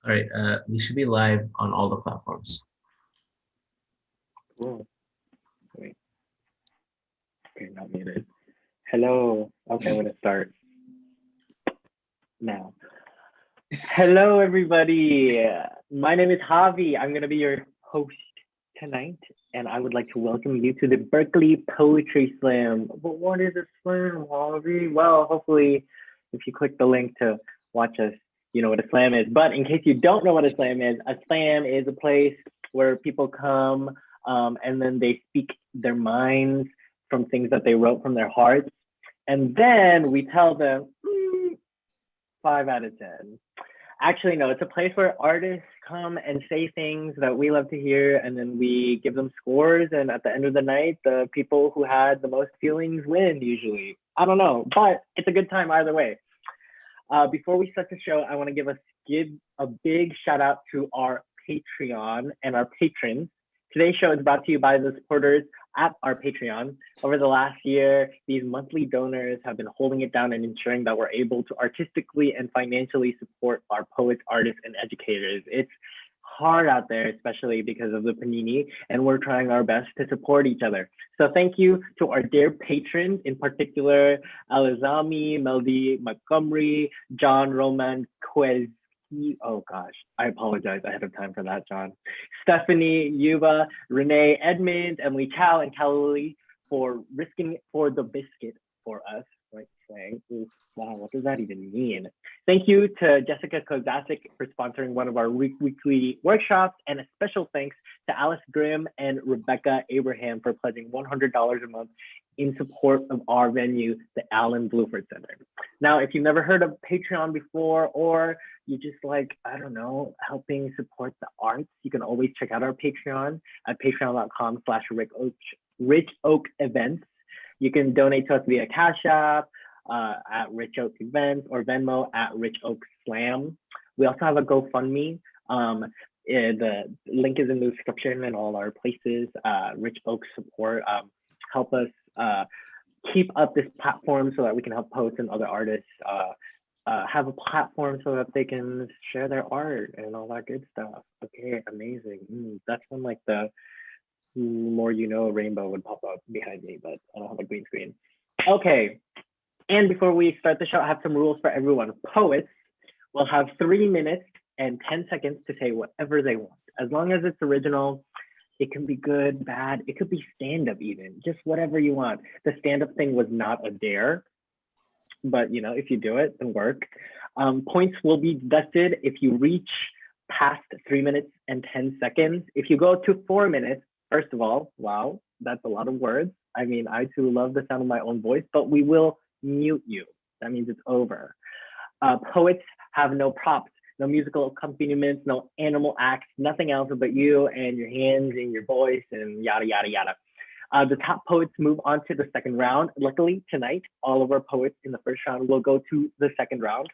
All right, we should be live on all the platforms. Cool. Wait. Okay, not muted. Hello. Okay, I'm gonna start now. Hello, everybody. My name is Javi. I'm gonna be your host tonight, and I would like to welcome you to the Berkeley Poetry Slam. But what is a slam, Javi? Well, hopefully, if you click the link to watch us, you know what a slam is. But in case you don't know what a slam is a place where people come and then they speak their minds from things that they wrote from their hearts. And then we tell them 5 out of 10. Actually, no, it's a place where artists come and say things that we love to hear, and then we give them scores. And at the end of the night, the people who had the most feelings win, usually. I don't know, but it's a good time either way. Before we start the show, I want to give a big shout out to our Patreon and our patrons. Today's show is brought to you by the supporters at our Patreon. Over the last year, these monthly donors have been holding it down and ensuring that we're able to artistically and financially support our poets, artists, and educators. It's hard out there, especially because of the panini, and we're trying our best to support each other. So thank you to our dear patrons, in particular, Alizami, Melody Montgomery, John Roman Quez. Oh gosh, I apologize ahead of time for that, John. Stephanie, Yuba, Renee, Edmund, Emily Chow, and Callie for risking for the biscuit for us. Right, saying, wow, what does that even mean? Thank you to Jessica Kozasik for sponsoring one of our weekly workshops, and a special thanks to Alice Grimm and Rebecca Abraham for pledging $100 a month in support of our venue, the Allen Bluford Center. Now, if you've never heard of Patreon before, or you just like, I don't know, helping support the arts, you can always check out our Patreon at patreon.com/Rich Oak Events. You can donate to us via Cash App at Rich Oak Events, or Venmo at Rich Oak Slam. We also have a GoFundMe. The link is in the description and all our places. Rich Oak support, help us keep up this platform so that we can help poets and other artists have a platform so that they can share their art and all that good stuff. Okay, amazing. That's when like the more you know rainbow would pop up behind me, but I don't have a green screen. Okay, and before we start the show, I have some rules for everyone. Poets will have 3 minutes and 10 seconds to say whatever they want, as long as it's original. It can be good, bad, it could be stand-up even, just whatever you want. The stand-up thing was not a dare, but you know, if you do it, then work. Points will be deducted if you reach past 3 minutes and 10 seconds. If you go to 4 minutes, first of all, wow, that's a lot of words. I mean, I too love the sound of my own voice, but we will mute you. That means it's over. Poets have no props, no musical accompaniments, no animal acts, nothing else but you and your hands and your voice and yada, yada, yada. The top poets move on to the second round. Luckily, tonight, all of our poets in the first round will go to the second round.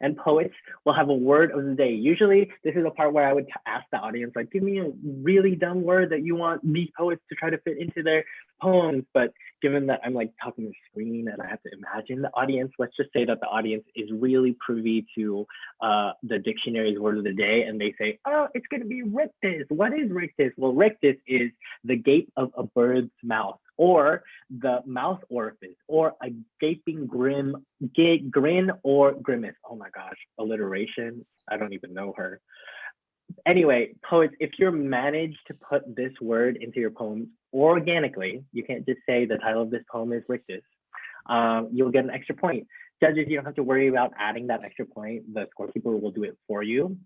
And poets will have a word of the day. Usually, this is a part where I would ask the audience, like, give me a really dumb word that you want these poets to try to fit into their poems. But given that I'm like talking to the screen and I have to imagine the audience, let's just say that the audience is really privy to the dictionary's word of the day, and they say, oh, it's going to be rictus. What is rictus? Well, rictus is the gape of a bird's mouth, or the mouth orifice, or a gaping grin or grimace. Oh my gosh, alliteration. I don't even know her. Anyway, poets, if you're managed to put this word into your poem organically, you can't just say the title of this poem is rictus, you'll get an extra point. Judges, you don't have to worry about adding that extra point. The scorekeeper will do it for you.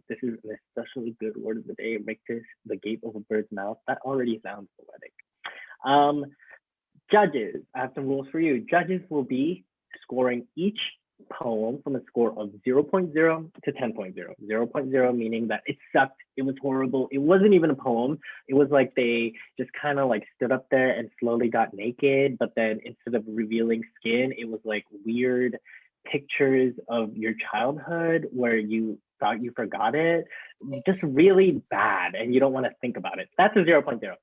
This is an especially good word of the day, rictus, the gape of a bird's mouth. That already sounds poetic. Judges, I have some rules for you. Judges will be scoring each poem from a score of 0.0 to 10.0. 0.0 meaning that it sucked, it was horrible, it wasn't even a poem. It was like they just kind of like stood up there and slowly got naked, but then instead of revealing skin, it was like weird pictures of your childhood where you thought you forgot it. Just really bad, and you don't want to think about it. That's a 0.0.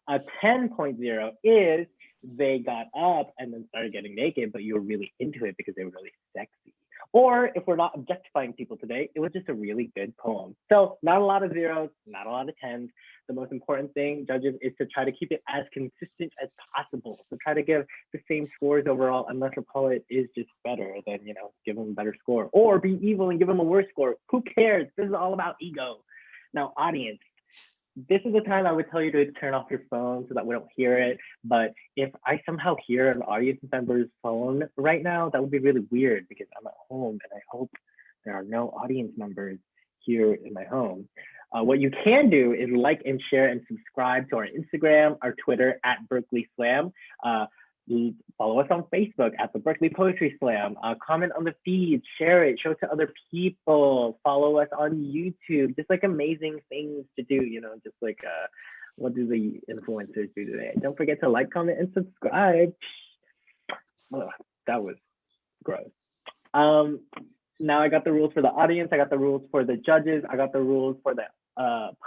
A 10.0 is they got up and then started getting naked, but you were really into it because they were really sexy. Or if we're not objectifying people today, it was just a really good poem. So not a lot of zeros, not a lot of tens. The most important thing, judges, is to try to keep it as consistent as possible. So try to give the same scores overall, unless a poet is just better, then, you know, give them a better score. Or be evil and give them a worse score. Who cares? This is all about ego. Now, audience, this is the time I would tell you to turn off your phone so that we don't hear it. But if I somehow hear an audience member's phone right now, that would be really weird because I'm at home and I hope there are no audience members here in my home. What you can do is like and share and subscribe to our Instagram, our Twitter at Berkeley Slam. Follow us on Facebook at the Berkeley Poetry Slam. Comment on the feed, share it, show it to other people. Follow us on YouTube. Just like amazing things to do, you know, just like what do the influencers do today? Don't forget to like, comment, and subscribe. Oh, that was gross. Now I got the rules for the audience. I got the rules for the judges. I got the rules for the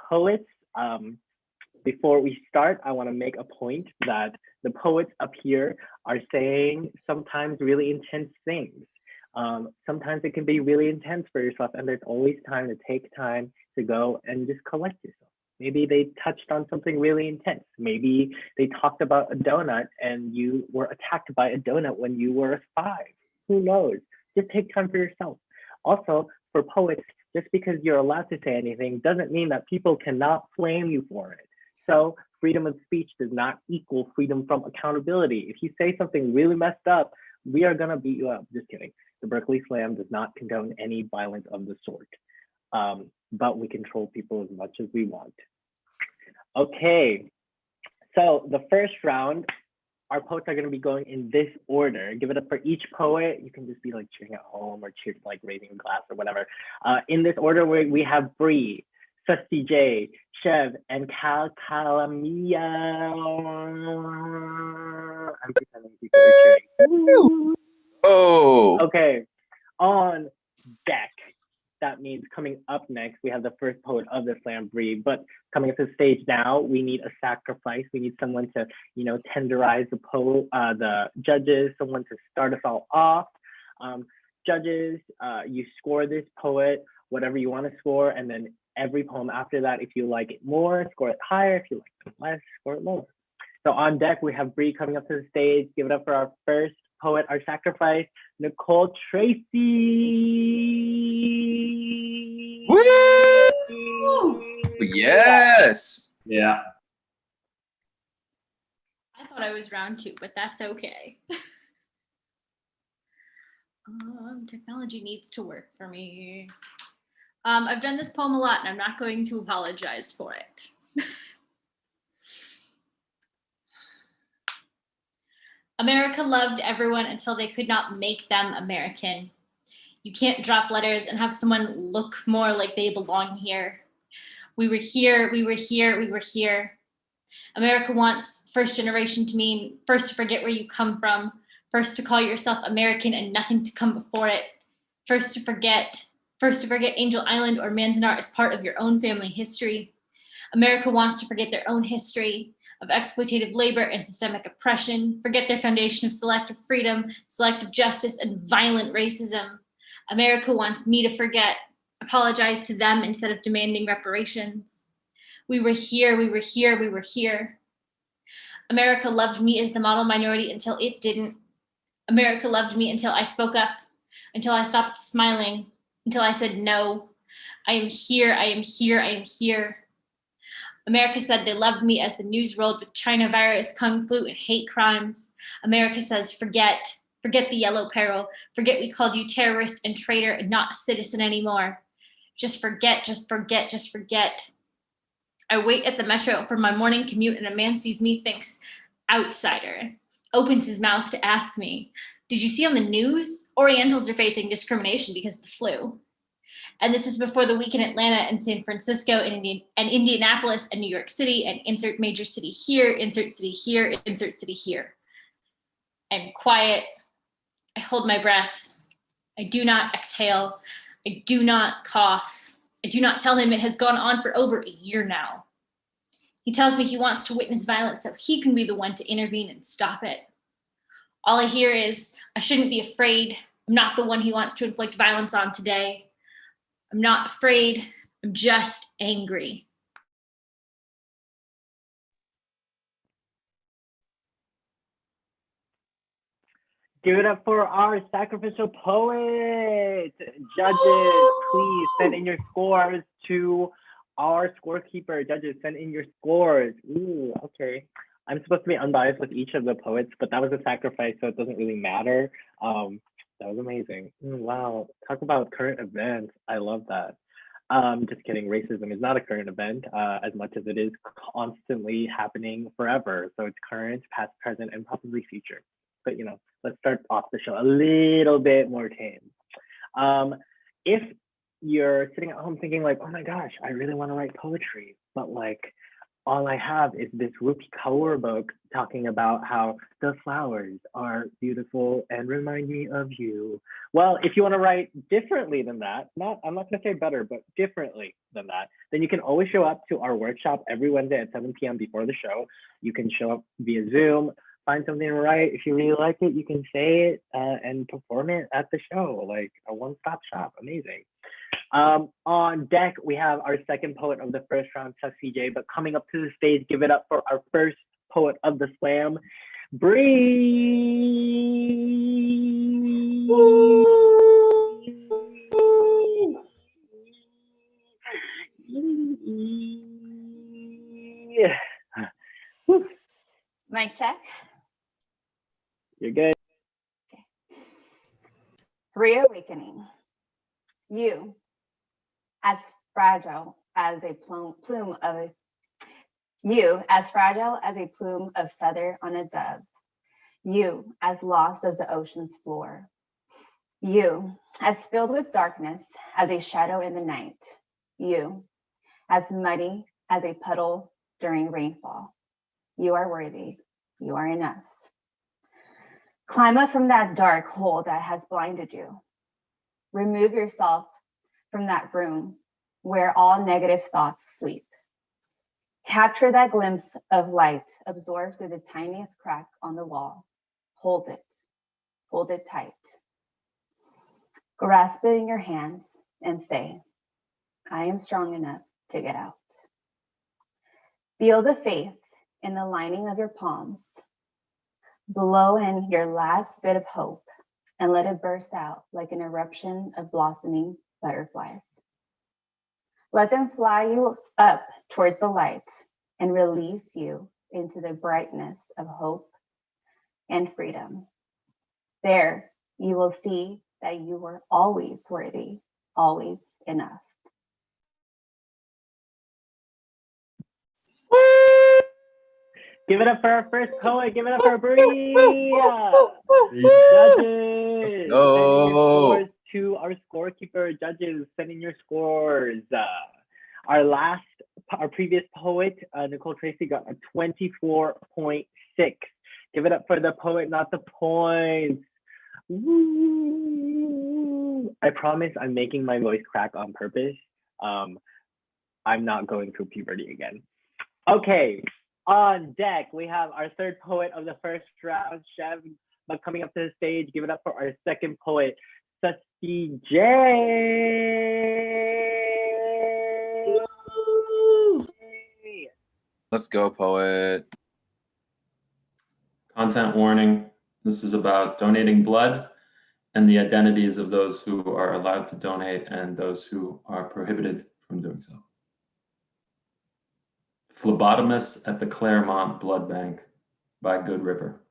poets. Before we start, I want to make a point that the poets up here are saying sometimes really intense things. Sometimes it can be really intense for yourself, and there's always time to take time to go and just collect yourself. Maybe they touched on something really intense. Maybe they talked about a donut and you were attacked by a donut when you were 5. Who knows? Just take time for yourself. Also, for poets, just because you're allowed to say anything doesn't mean that people cannot flame you for it. So freedom of speech does not equal freedom from accountability. If you say something really messed up, we are gonna beat you up. Just kidding. The Berkeley Slam does not condone any violence of the sort, but we control people as much as we want. Okay, so the first round, our poets are gonna be going in this order. Give it up for each poet. You can just be like cheering at home or cheering, like raising a glass or whatever. In this order, we have Bri, Susty J, Chev, and Calamia. I'm pretending people are cheering. Oh. Okay, on deck. That means coming up next, we have the first poet of the slam, Bri. But coming to the stage now, we need a sacrifice. We need someone to, you know, tenderize the judges, someone to start us all off. Judges, you score this poet, whatever you want to score, and then every poem after that, if you like it more, score it higher. If you like it less, score it lower. So on deck, we have Bri coming up to the stage. Give it up for our first poet, our sacrifice, Nicole Tracii. Woo! Yes. Yeah. I thought I was round 2, but that's okay. Technology needs to work for me. I've done this poem a lot and I'm not going to apologize for it. America loved everyone until they could not make them American. You can't drop letters and have someone look more like they belong here. We were here, we were here, we were here. America wants first generation to mean first to forget where you come from, first to call yourself American and nothing to come before it, first to forget Angel Island or Manzanar as part of your own family history. America wants to forget their own history of exploitative labor and systemic oppression, forget their foundation of selective freedom, selective justice, and violent racism. America wants me to forget, apologize to them instead of demanding reparations. We were here, we were here, we were here. America loved me as the model minority until it didn't. America loved me until I spoke up, until I stopped smiling, until I said no. I am here, I am here, I am here. America said they loved me as the news rolled with China virus, Kung flu, and hate crimes. America says forget the yellow peril, forget we called you terrorist and traitor and not a citizen anymore. Just forget, just forget, just forget. I wait at the metro for my morning commute and a man sees me, thinks, outsider, opens his mouth to ask me, did you see on the news? Orientals are facing discrimination because of the flu. And this is before the week in Atlanta and San Francisco and Indianapolis and New York City and insert major city here, insert city here, insert city here. I'm quiet. I hold my breath. I do not exhale. I do not cough. I do not tell him it has gone on for over a year now. He tells me he wants to witness violence so he can be the one to intervene and stop it. All I hear is, I shouldn't be afraid. I'm not the one he wants to inflict violence on today. I'm not afraid. I'm just angry. Give it up for our sacrificial poet. Judges, please send in your scores to our scorekeeper. Judges, send in your scores. Ooh, okay. I'm supposed to be unbiased with each of the poets, but that was a sacrifice, so it doesn't really matter. That was amazing. Wow, talk about current events. I love that. Just kidding, racism is not a current event as much as it is constantly happening forever. So it's current, past, present, and possibly future. But you know, let's start off the show a little bit more tame. If you're sitting at home thinking like, oh my gosh, I really want to write poetry, but like all I have is this Rupi Kaur book talking about how the flowers are beautiful and remind me of you. Well, if you want to write differently than that, I'm not going to say better, but differently than that, then you can always show up to our workshop every Wednesday at 7 p.m. before the show. You can show up via Zoom, find something to write. If you really like it, you can say it and perform it at the show, like a one-stop shop. Amazing. On deck, we have our second poet of the first round, Susty J, but coming up to the stage, give it up for our first poet of the slam, Bri. Mic check. You're good. Reawakening. You, as fragile as a plume of feather on a dove. You, as lost as the ocean's floor. You, as filled with darkness as a shadow in the night. You, as muddy as a puddle during rainfall. You are worthy. You are enough. Climb up from that dark hole that has blinded you. Remove yourself from that room where all negative thoughts sleep. Capture that glimpse of light absorbed through the tiniest crack on the wall. Hold it tight. Grasp it in your hands and say, I am strong enough to get out. Feel the faith in the lining of your palms. Blow in your last bit of hope and let it burst out like an eruption of blossoming butterflies. Let them fly you up towards the light and release you into the brightness of hope and freedom. There, you will see that you were always worthy, always enough. Give it up for our first poet. Give it up for Bri. Judges, Go. send in your scores to our scorekeeper. Judges, send in your scores. Our previous poet, Nicole Tracii, got a 24.6. Give it up for the poet, not the points. Woo. I promise I'm making my voice crack on purpose. I'm not going through puberty again. Okay. On deck, we have our third poet of the first round, Chev. But coming up to the stage, give it up for our second poet, Susty J. Let's go, poet. Content warning. This is about donating blood and the identities of those who are allowed to donate and those who are prohibited from doing so. Phlebotomist at the Claremont Blood Bank by Good River.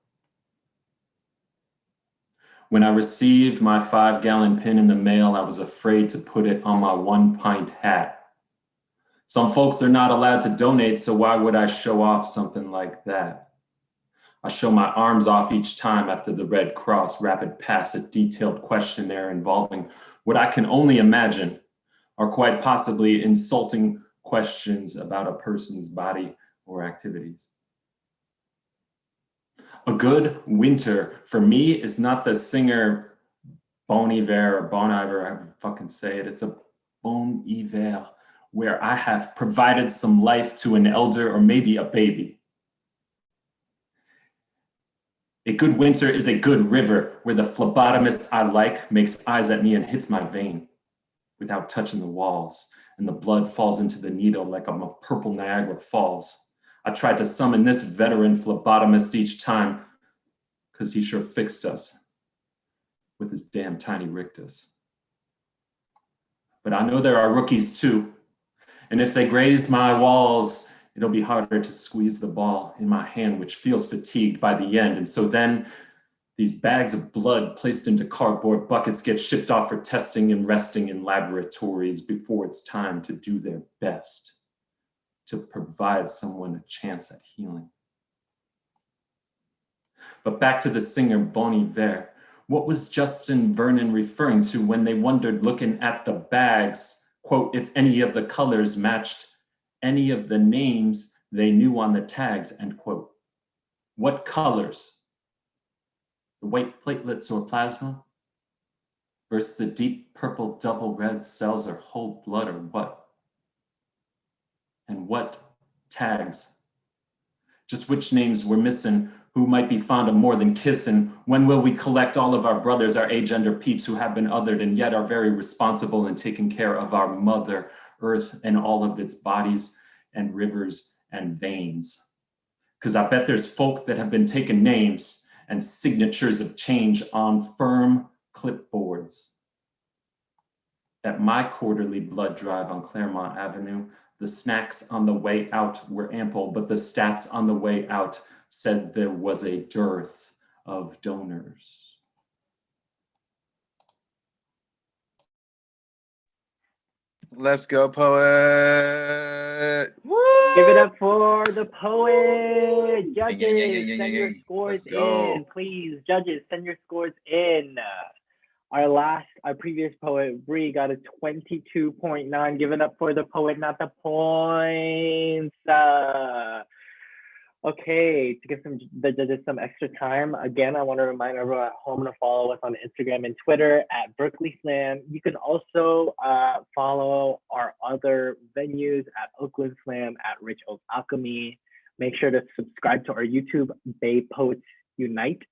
When I received my 5-gallon pin in the mail, I was afraid to put it on my 1-pint hat. Some folks are not allowed to donate, so why would I show off something like that? I show my arms off each time after the Red Cross rapid pass a detailed questionnaire involving what I can only imagine are quite possibly insulting questions about a person's body or activities. A good winter for me is not the singer Bon Iver or Bon Iver, I fucking say it. It's a Bon Iver, where I have provided some life to an elder or maybe a baby. A good winter is a good river where the phlebotomist I like makes eyes at me and hits my vein without touching the walls, and the blood falls into the needle like I'm a purple Niagara Falls. I tried to summon this veteran phlebotomist each time because he sure fixed us with his damn tiny rictus. But I know there are rookies too, and if they graze my walls, it'll be harder to squeeze the ball in my hand, which feels fatigued by the end. And so then these bags of blood placed into cardboard buckets get shipped off for testing and resting in laboratories before it's time to do their best to provide someone a chance at healing. But back to the singer Bon Iver. What was Justin Vernon referring to when they wondered, looking at the bags, quote, if any of the colors matched any of the names they knew on the tags, end quote. What colors? The white platelets or plasma versus the deep purple double red cells or whole blood or what? And what tags? Just which names were missing? Who might be fond of more than kissing? When will we collect all of our brothers, our agender peeps who have been othered and yet are very responsible in taking care of our mother Earth and all of its bodies and rivers and veins? Because I bet there's folk that have been taking names and signatures of change on firm clipboards. At my quarterly blood drive on Claremont Avenue, the snacks on the way out were ample, but the stats on the way out said there was a dearth of donors. Let's go, poet. Woo! Give it up for the poet. Judges, send your scores Let's go. in, please. Judges, send your scores in. Our previous poet, Bri, got a 22.9. Give it up for the poet, not the points. Okay, to give the judges some extra time, again, I want to remind everyone at home to follow us on Instagram and Twitter at Berkeley Slam. You can also follow our other venues at Oakland Slam, at Rich Oak Alchemy. Make sure to subscribe to our YouTube, Bay Poets Unite.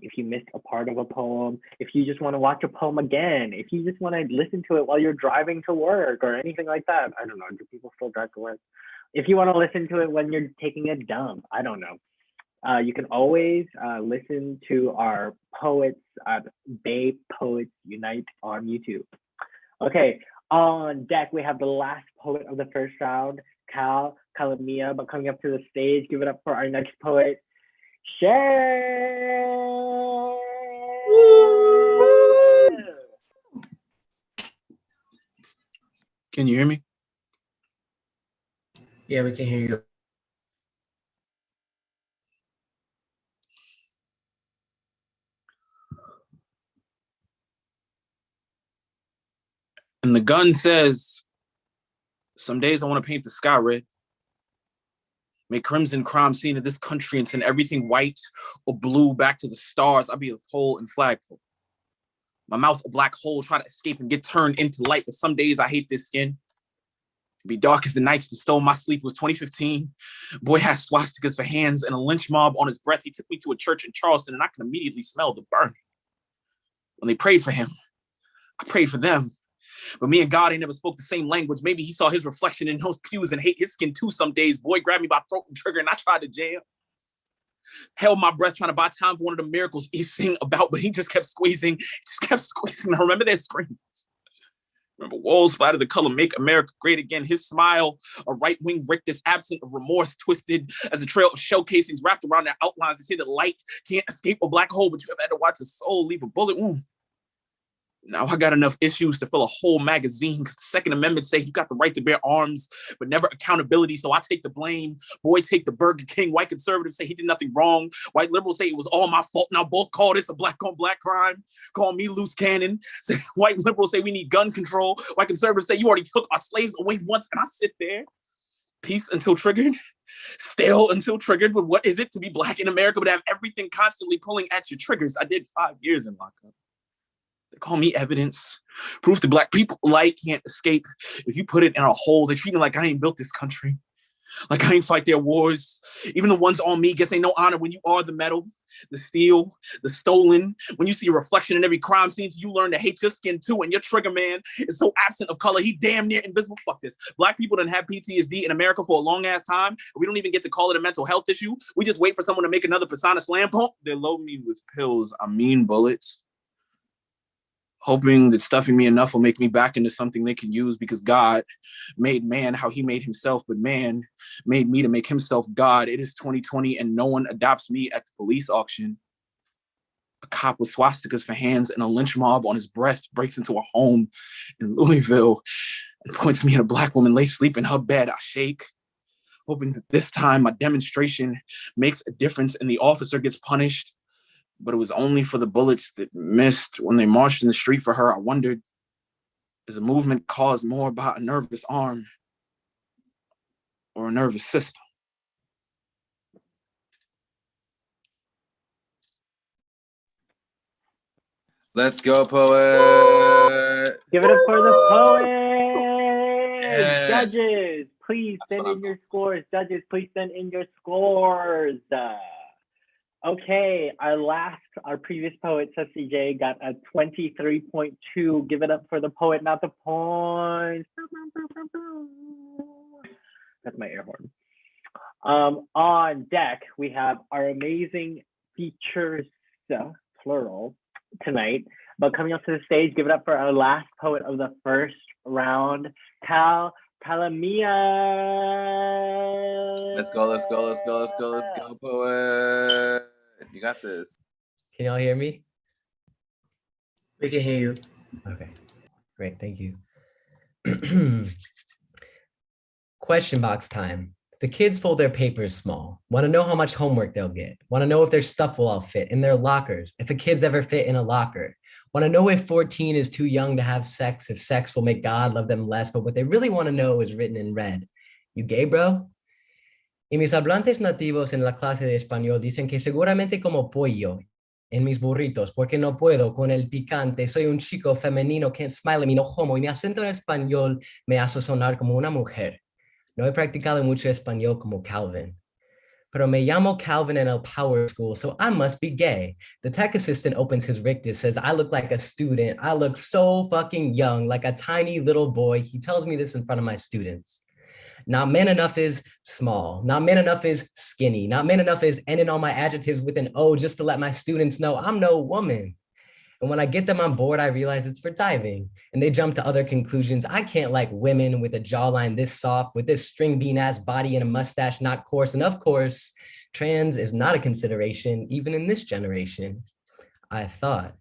If you missed a part of a poem, if you just want to watch a poem again, if you just want to listen to it while you're driving to work or anything like that. I don't know, do people still drive to work? If you want to listen to it when you're taking a dump, I don't know. You can always listen to our poets, Bay Poets Unite on YouTube. Okay, on deck, we have the last poet of the first round, Calamia, but coming up to the stage, give it up for our next poet, Cher. Can you hear me? Yeah, we can hear you. And the gun says, some days I want to paint the sky red. Make crimson crime scene of this country and send everything white or blue back to the stars. I'll be a pole and flagpole. My mouth a black hole, try to escape and get turned into light. But some days I hate this skin. Be dark as the nights that stole my sleep. It was 2015. Boy had swastikas for hands and a lynch mob on his breath. He took me to a church in Charleston and I can immediately smell the burning. When they prayed for him, I prayed for them. But me and God ain't never spoke the same language. Maybe he saw his reflection in those pews and hate his skin too some days. Boy grabbed me by throat and trigger and I tried to jail. Held my breath trying to buy time for one of the miracles he sing about, but he just kept squeezing. I remember their screams. Remember walls splattered the color, make America great again. His smile, a right-wing rictus, absent of remorse, twisted as a trail of shell casings wrapped around their outlines. They say that light can't escape a black hole, but you ever had to watch a soul leave a bullet wound? Now I got enough issues to fill a whole magazine because the Second Amendment say you got the right to bear arms, but never accountability. So I take the blame. Boy, take the Burger King. White conservatives say he did nothing wrong. White liberals say it was all my fault. Now both call this a black on black crime. Call me loose cannon. Say, white liberals say we need gun control. White conservatives say you already took our slaves away once. And I sit there, peace until triggered, still until triggered. But what is it to be black in America but have everything constantly pulling at your triggers? I did 5 years in lockup. They call me evidence, proof that black people like can't escape. If you put it in a hole, they treat me like I ain't built this country. Like I ain't fight their wars. Even the ones on me guess ain't no honor when you are the metal, the steel, the stolen. When you see a reflection in every crime scene, you learn to hate your skin too. And your trigger man is so absent of color, he damn near invisible. Fuck this. Black people done have PTSD in America for a long ass time. We don't even get to call it a mental health issue. We just wait for someone to make another persona slam pump. They load me with pills. I mean bullets. Hoping that stuffing me enough will make me back into something they can use, because God made man how he made himself, but man made me to make himself God. It is 2020 and no one adopts me at the police auction. A cop with swastikas for hands and a lynch mob on his breath breaks into a home in Louisville and points me at a Black woman lay asleep in her bed. I shake, hoping that this time my demonstration makes a difference and the officer gets punished. But it was only for the bullets that missed. When they marched in the street for her, I wondered, is a movement caused more by a nervous arm or a nervous system? Let's go, poet. Give it up for the poet. Yes. Judges, please That's send what in I'm your scores. Judges, please send in your scores. Okay, our previous poet, Susty J, got a 23.2. Give it up for the poet, not the points. That's my air horn. On deck, we have our amazing features, plural, tonight. But coming up to the stage, give it up for our last poet of the first round, Calamia. Let's go, poet. You got this. Can y'all hear me? We can hear you. Okay, great, thank you. Question box time. The kids fold their papers small. Want to know how much homework they'll get. Want to know if their stuff will all fit in their lockers, if the kids ever fit in a locker. Want to know if 14 is too young to have sex, if sex will make God love them less, but what they really want to know is written in red. You gay, bro? Y mis hablantes nativos en la clase de español dicen que seguramente como pollo en mis burritos, porque no puedo con el picante. Soy un chico femenino, can't smile at me, no homo, y mi acento en español me hace sonar como una mujer. No he practicado mucho español como Calvin. Pero me llamo Calvin in a power school, so I must be gay. The tech assistant opens his rictus, says, I look like a student. I look so fucking young, like a tiny little boy. He tells me this in front of my students. Not man enough is small. Not man enough is skinny. Not man enough is ending all my adjectives with an O just to let my students know I'm no woman. And when I get them on board, I realize it's for diving. And they jump to other conclusions. I can't like women with a jawline this soft, with this string bean ass body and a mustache not coarse. And of course, trans is not a consideration, even in this generation, I thought.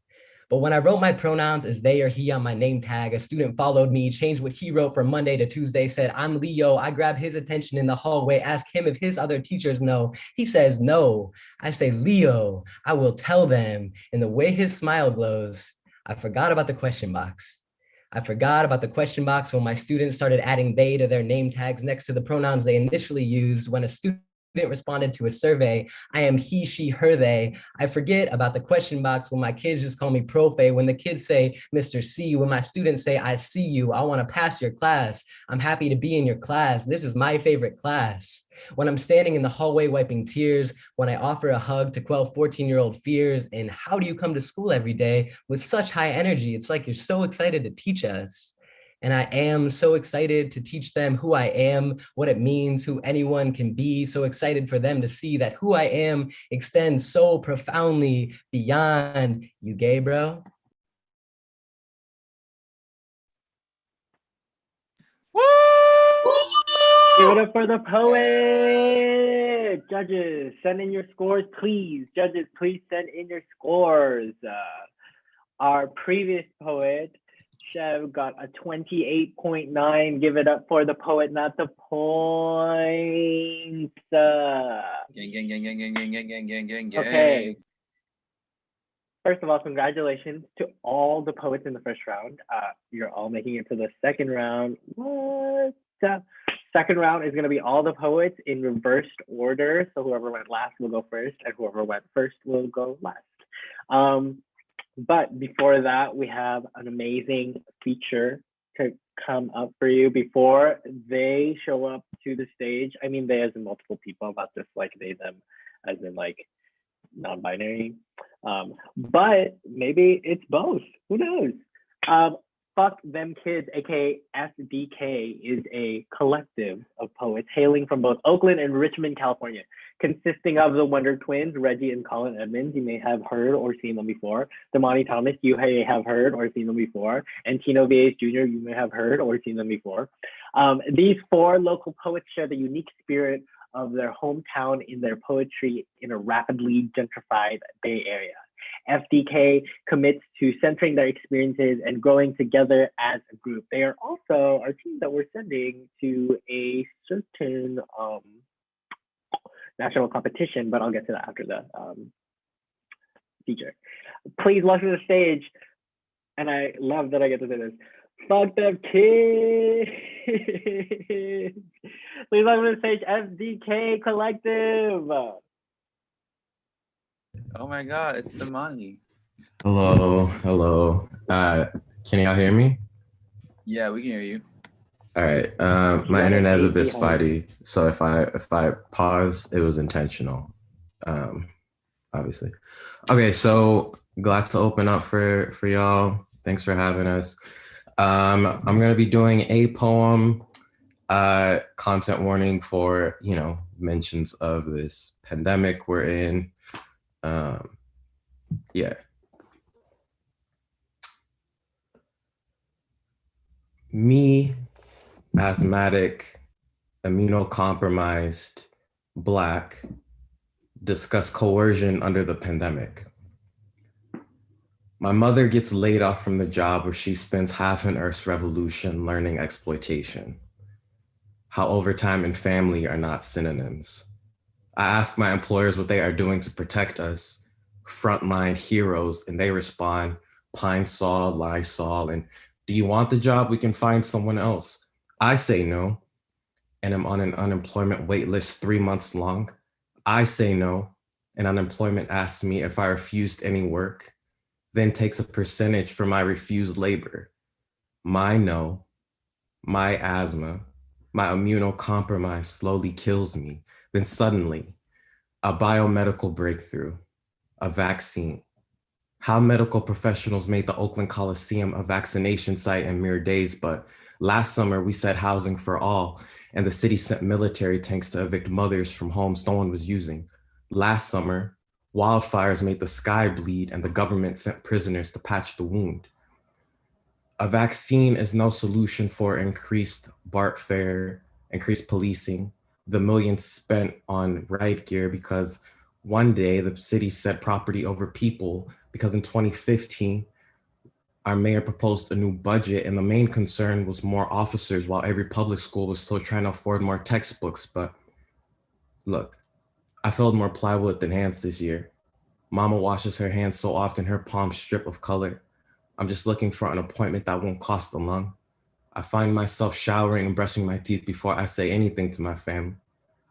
But when I wrote my pronouns as they or he on my name tag, a student followed me, changed what he wrote from Monday to Tuesday, said, I'm Leo. I grab his attention in the hallway, ask him if his other teachers know. He says, no. I say, Leo, I will tell them. And the way his smile glows, I forgot about the question box. I forgot about the question box when my students started adding they to their name tags next to the pronouns they initially used. When a student responded to a survey, I am he, she, her, they. I forget about the question box when my kids just call me profe, when the kids say Mr. C, when my students say I see you, I want to pass your class, I'm happy to be in your class, this is my favorite class. When I'm standing in the hallway wiping tears, when I offer a hug to quell 14-year-old fears, and how do you come to school every day with such high energy? It's like you're so excited to teach us. And I am so excited to teach them who I am, what it means, who anyone can be, so excited for them to see that who I am extends so profoundly beyond you gay, bro. Woo! Give it up for the poet. Judges, send in your scores, please. Judges, please send in your scores. Our previous poet, Chev, got a 28.9. Give it up for the poet, not the points. Gang. Okay. First of all, congratulations to all the poets in the first round. You're all making it to the second round. What? Second round is going to be all the poets in reversed order. So whoever went last will go first, and whoever went first will go last. But before that, we have an amazing feature to come up for you before they show up to the stage. I mean, they as in multiple people, not just like they, them, as in like non-binary. But maybe it's both. Who knows? Fuck Them Kids, aka FDK, is a collective of poets hailing from both Oakland and Richmond, California, consisting of the Wonder Twins, Reggie and Colin Edmonds. You may have heard or seen them before. Damani Thomas, you may have heard or seen them before. And Tino V.A. Jr., you may have heard or seen them before. These four local poets share the unique spirit of their hometown in their poetry in a rapidly gentrified Bay Area. FDK commits to centering their experiences and growing together as a group. They are also our team that we're sending to a certain national competition, but I'll get to that after the feature. Please welcome to the stage, and I love that I get to say this, Fuck Them Kids. Please welcome to the stage, FDK Collective. Oh my God, it's the money. Hello. Can y'all hear me? Yeah, we can hear you. All right. My internet's a bit spotty, so if I pause, it was intentional. Obviously. Okay, so glad to open up for y'all. Thanks for having us. I'm gonna be doing a poem. Content warning for mentions of this pandemic we're in. Yeah. Me, asthmatic, immunocompromised, Black, discuss coercion under the pandemic. My mother gets laid off from the job where she spends half an Earth's revolution learning exploitation. How overtime and family are not synonyms. I ask my employers what they are doing to protect us, frontline heroes, and they respond, Pine Sol, Lysol, and do you want the job? We can find someone else. I say no, and I'm on an unemployment wait list 3 months long. I say no, and unemployment asks me if I refused any work, then takes a percentage for my refused labor. My no, my asthma, my immunocompromise slowly kills me. Then suddenly, a biomedical breakthrough, a vaccine. How medical professionals made the Oakland Coliseum a vaccination site in mere days, but last summer we said housing for all, and the city sent military tanks to evict mothers from homes no one was using. Last summer, wildfires made the sky bleed and the government sent prisoners to patch the wound. A vaccine is no solution for increased BART fare, increased policing, the millions spent on ride gear because one day the city said property over people because in 2015, our mayor proposed a new budget and the main concern was more officers while every public school was still trying to afford more textbooks. But look, I filled more plywood than hands this year. Mama washes her hands so often her palms strip of color. I'm just looking for an appointment that won't cost a lung. I find myself showering and brushing my teeth before I say anything to my family.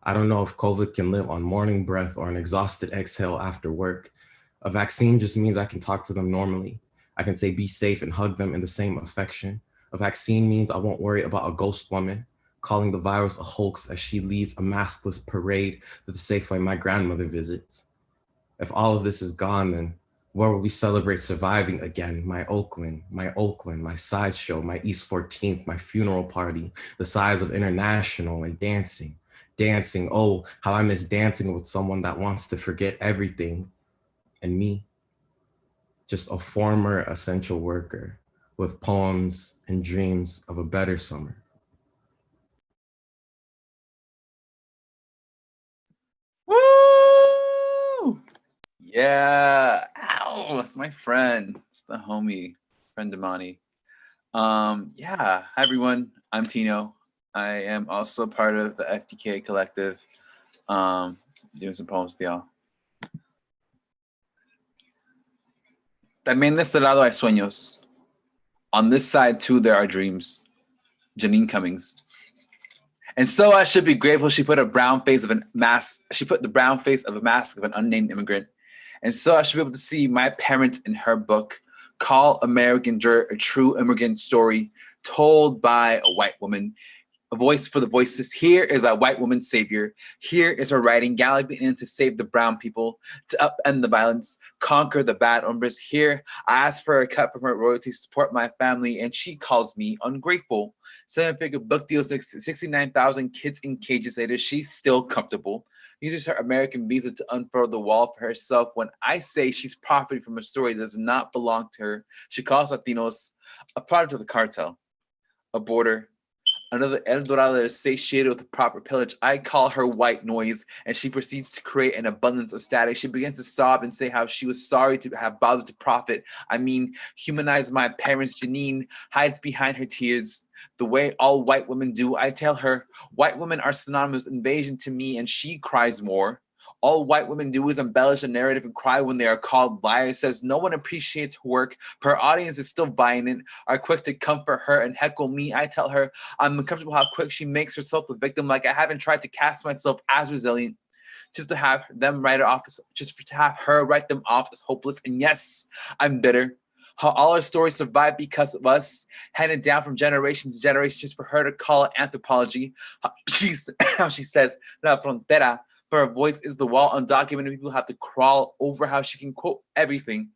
I don't know if COVID can live on morning breath or an exhausted exhale after work. A vaccine just means I can talk to them normally. I can say be safe and hug them in the same affection. A vaccine means I won't worry about a ghost woman calling the virus a hoax as she leads a maskless parade to the Safeway my grandmother visits. If all of this is gone, then where will we celebrate surviving again? My Oakland, my sideshow, my East 14th, my funeral party, the size of International, and dancing. Oh, how I miss dancing with someone that wants to forget everything. And me, just a former essential worker with poems and dreams of a better summer. Woo! Yeah. Ow, that's my friend. It's the homie, friend Damani. Yeah. Hi everyone. I'm Tino. I am also part of the FDK collective. Doing some poems with y'all. También de este lado hay sueños. On this side too, there are dreams. Janine Cummings. And so I should be grateful she put the brown face of a mask of an unnamed immigrant. And so I should be able to see my parents in her book, Call American Dirt, a true immigrant story, told by a white woman. A voice for the voiceless. Here is a white woman's savior. Here is her writing, galloping in to save the brown people, to upend the violence, conquer the bad hombres. Here, I ask for a cut from her royalties to support my family, and she calls me ungrateful. 7-figure book deals, 69,000 kids in cages later, she's still comfortable. Uses her American visa to unfurl the wall for herself. When I say she's profiting from a story that does not belong to her, she calls Latinos a product of the cartel, a border, another El Dorado that is satiated with the proper pillage. I call her white noise, and she proceeds to create an abundance of static. She begins to sob and say how she was sorry to have bothered to profit. I mean, humanize my parents. Janine hides behind her tears the way all white women do. I tell her, white women are synonymous with invasion to me, and she cries more. All white women do is embellish a narrative and cry when they are called liars. Says no one appreciates her work. Her audience is still buying it, are quick to comfort her and heckle me. I tell her I'm uncomfortable how quick she makes herself the victim. Like I haven't tried to cast myself as resilient, just to have them write her off, just to have her write them off as hopeless. And yes, I'm bitter. How all our stories survive because of us, handed down from generation to generation, just for her to call it anthropology. How she says La Frontera. But her voice is the wall. Undocumented people have to crawl over how she can quote everything.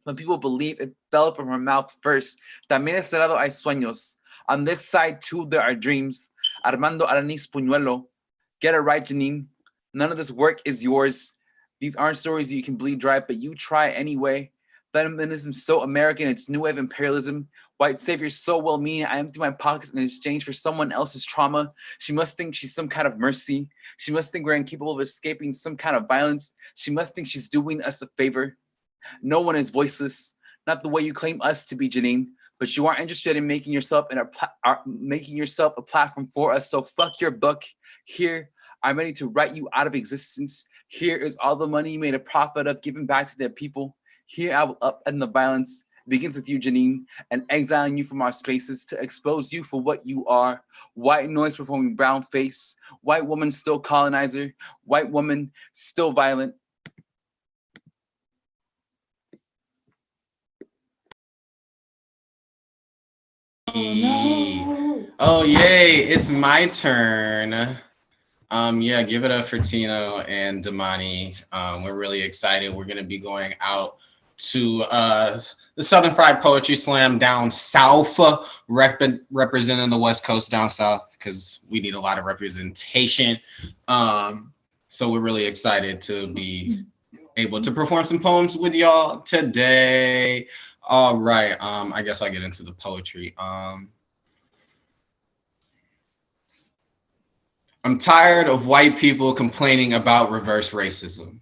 When people believe it fell from her mouth first. También de este lado hay sueños. On this side too, there are dreams. Armando Alanis Puñuelo. Get it right, Janine. None of this work is yours. These aren't stories that you can bleed dry, but you try anyway. Feminism so American, it's new wave imperialism. White savior so well-meaning, I empty my pockets in exchange for someone else's trauma. She must think she's some kind of mercy. She must think we're incapable of escaping some kind of violence. She must think she's doing us a favor. No one is voiceless, not the way you claim us to be, Janine, but you aren't interested in making yourself a platform for us. So fuck your book. Here, I'm ready to write you out of existence. Here is all the money you made a profit of giving back to their people. Here I will upend the violence. It begins with you, Janine, and exiling you from our spaces to expose you for what you are. White noise performing brown face. White woman still colonizer. White woman still violent. Oh, yay, it's my turn. Yeah, give it up for Tino and Damani. We're really excited. We're gonna be going out to the Southern Fried Poetry Slam down south, representing the West Coast down south, because we need a lot of representation. So we're really excited to be able to perform some poems with y'all today. All right, I guess I'll get into the poetry. I'm tired of white people complaining about reverse racism.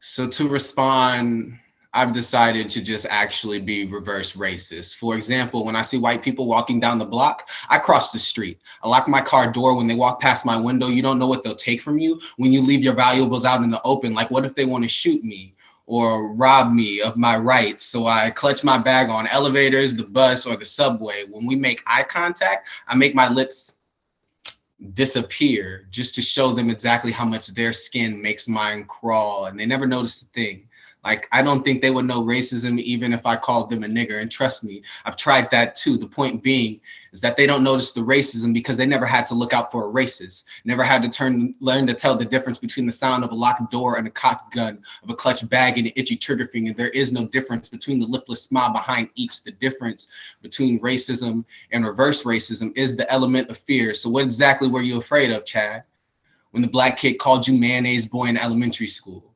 So to respond, I've decided to just actually be reverse racist. For example, when I see white people walking down the block, I cross the street. I lock my car door. When they walk past my window, you don't know what they'll take from you when you leave your valuables out in the open. Like, what if they want to shoot me or rob me of my rights? So I clutch my bag on elevators, the bus, or the subway. When we make eye contact, I make my lips disappear just to show them exactly how much their skin makes mine crawl, and they never notice a thing. Like, I don't think they would know racism even if I called them a nigger, and trust me, I've tried that too. The point being is that they don't notice the racism because they never had to look out for a racist, never had to learn to tell the difference between the sound of a locked door and a cocked gun, of a clutched bag and an itchy trigger finger. There is no difference between the lipless smile behind each. The difference between racism and reverse racism is the element of fear. So what exactly were you afraid of, Chad, when the black kid called you mayonnaise boy in elementary school?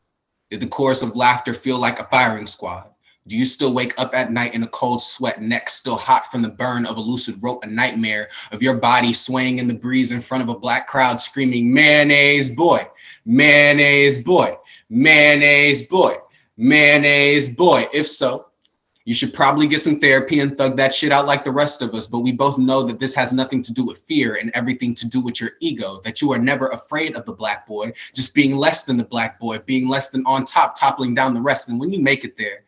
Did the chorus of laughter feel like a firing squad? Do you still wake up at night in a cold sweat, neck still hot from the burn of a lucid rope, a nightmare of your body swaying in the breeze in front of a black crowd screaming, mayonnaise boy, mayonnaise boy, mayonnaise boy, mayonnaise boy? If so, you should probably get some therapy and thug that shit out like the rest of us. But we both know that this has nothing to do with fear and everything to do with your ego, that you are never afraid of the black boy, just being less than the black boy, being less than on top, toppling down the rest. And when you make it there